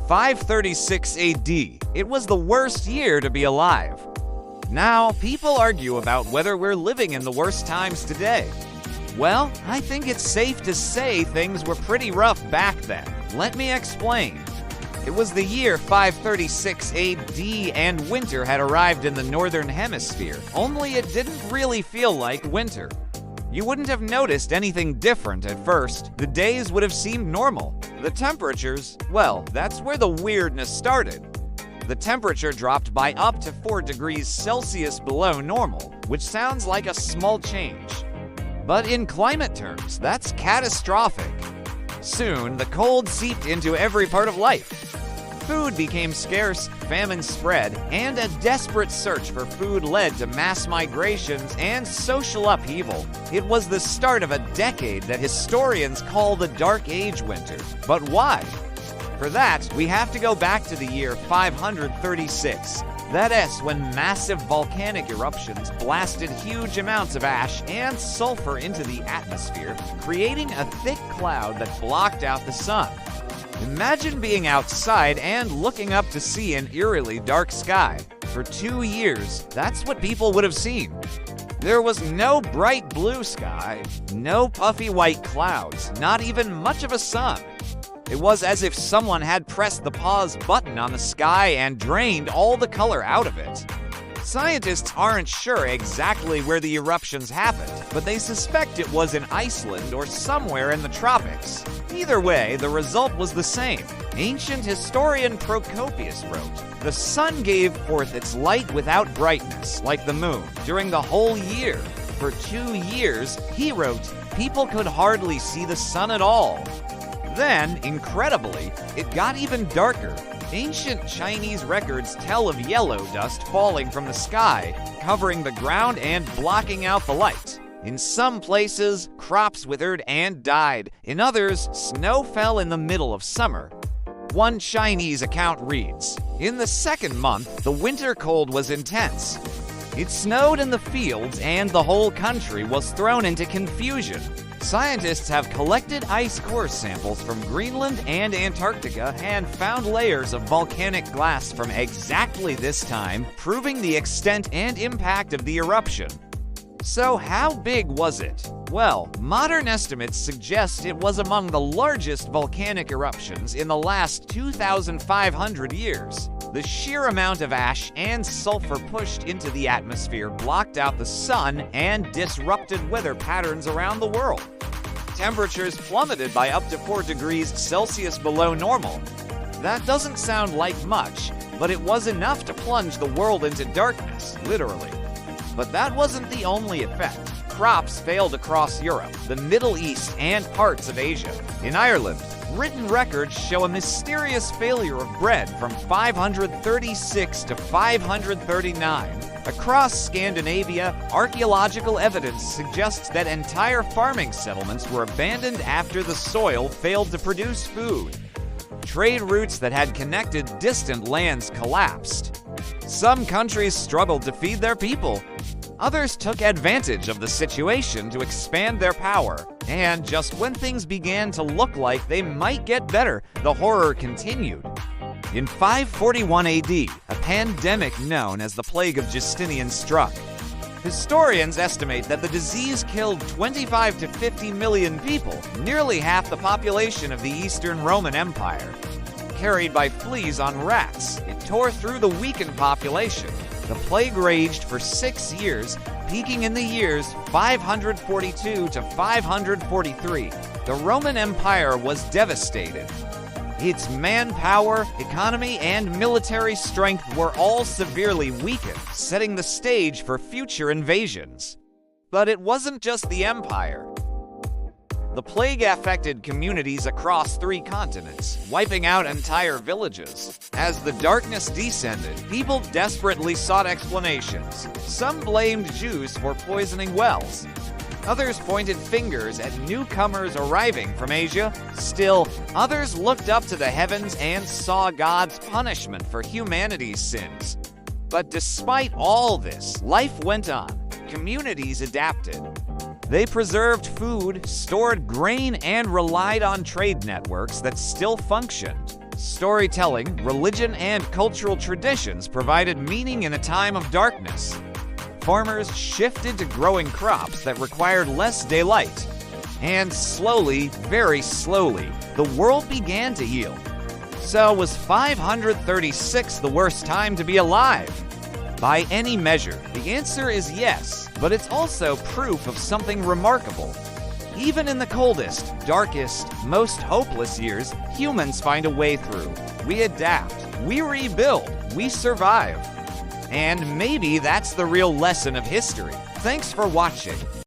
536 AD, it was the worst year to be alive. Now, people argue about whether we're living in the worst times today. Well, I think it's safe to say things were pretty rough back then. Let me explain. It was the year 536 AD and winter had arrived in the northern hemisphere, only it didn't really feel like winter. You wouldn't have noticed anything different at first. The days would have seemed normal. The temperatures, well, that's where the weirdness started. The temperature dropped by up to 4 degrees Celsius below normal, which sounds like a small change. But in climate terms, that's catastrophic. Soon, the cold seeped into every part of life. Food became scarce, famine spread, and a desperate search for food led to mass migrations and social upheaval. It was the start of a decade that historians call the Dark Age winter. But why? For that, we have to go back to the year 536. That is when massive volcanic eruptions blasted huge amounts of ash and sulfur into the atmosphere, creating a thick cloud that blocked out the sun. Imagine being outside and looking up to see an eerily dark sky. For 2 years, that's what people would have seen. There was no bright blue sky, no puffy white clouds, not even much of a sun. It was as if someone had pressed the pause button on the sky and drained all the color out of it. Scientists aren't sure exactly where the eruptions happened, but they suspect it was in Iceland or somewhere in the tropics. Either way, the result was the same. Ancient historian Procopius wrote, "The sun gave forth its light without brightness, like the moon, during the whole year. For 2 years," he wrote, "people could hardly see the sun at all." Then, incredibly, it got even darker. Ancient Chinese records tell of yellow dust falling from the sky, covering the ground and blocking out the light. In some places, crops withered and died. In others, snow fell in the middle of summer. One Chinese account reads, "In the second month, the winter cold was intense. It snowed in the fields and the whole country was thrown into confusion." Scientists have collected ice core samples from Greenland and Antarctica and found layers of volcanic glass from exactly this time, proving the extent and impact of the eruption. So how big was it? Well, modern estimates suggest it was among the largest volcanic eruptions in the last 2,500 years. The sheer amount of ash and sulfur pushed into the atmosphere blocked out the sun and disrupted weather patterns around the world. Temperatures plummeted by up to 4 degrees Celsius below normal. That doesn't sound like much, but it was enough to plunge the world into darkness, literally. But that wasn't the only effect. Crops failed across Europe, the Middle East, and parts of Asia. In Ireland, written records show a mysterious failure of bread from 536 to 539. Across Scandinavia, archaeological evidence suggests that entire farming settlements were abandoned after the soil failed to produce food. Trade routes that had connected distant lands collapsed. Some countries struggled to feed their people. Others took advantage of the situation to expand their power. And just when things began to look like they might get better, the horror continued. In 541 AD, a pandemic known as the Plague of Justinian struck. Historians estimate that the disease killed 25 to 50 million people, nearly half the population of the Eastern Roman Empire. Carried by fleas on rats, it tore through the weakened population. The plague raged for 6 years, peaking in the years 542 to 543. The Roman Empire was devastated. Its manpower, economy, and military strength were all severely weakened, setting the stage for future invasions. But it wasn't just the empire. The plague affected communities across 3 continents, wiping out entire villages. As the darkness descended, people desperately sought explanations. Some blamed Jews for poisoning wells. Others pointed fingers at newcomers arriving from Asia. Still, others looked up to the heavens and saw God's punishment for humanity's sins. But despite all this, life went on. Communities adapted. They preserved food, stored grain, and relied on trade networks that still functioned. Storytelling, religion, and cultural traditions provided meaning in a time of darkness. Farmers shifted to growing crops that required less daylight. And slowly, very slowly, the world began to heal. So was 536 the worst time to be alive? By any measure, the answer is yes, but it's also proof of something remarkable. Even in the coldest, darkest, most hopeless years, humans find a way through. We adapt, we rebuild, we survive. And maybe that's the real lesson of history. Thanks for watching.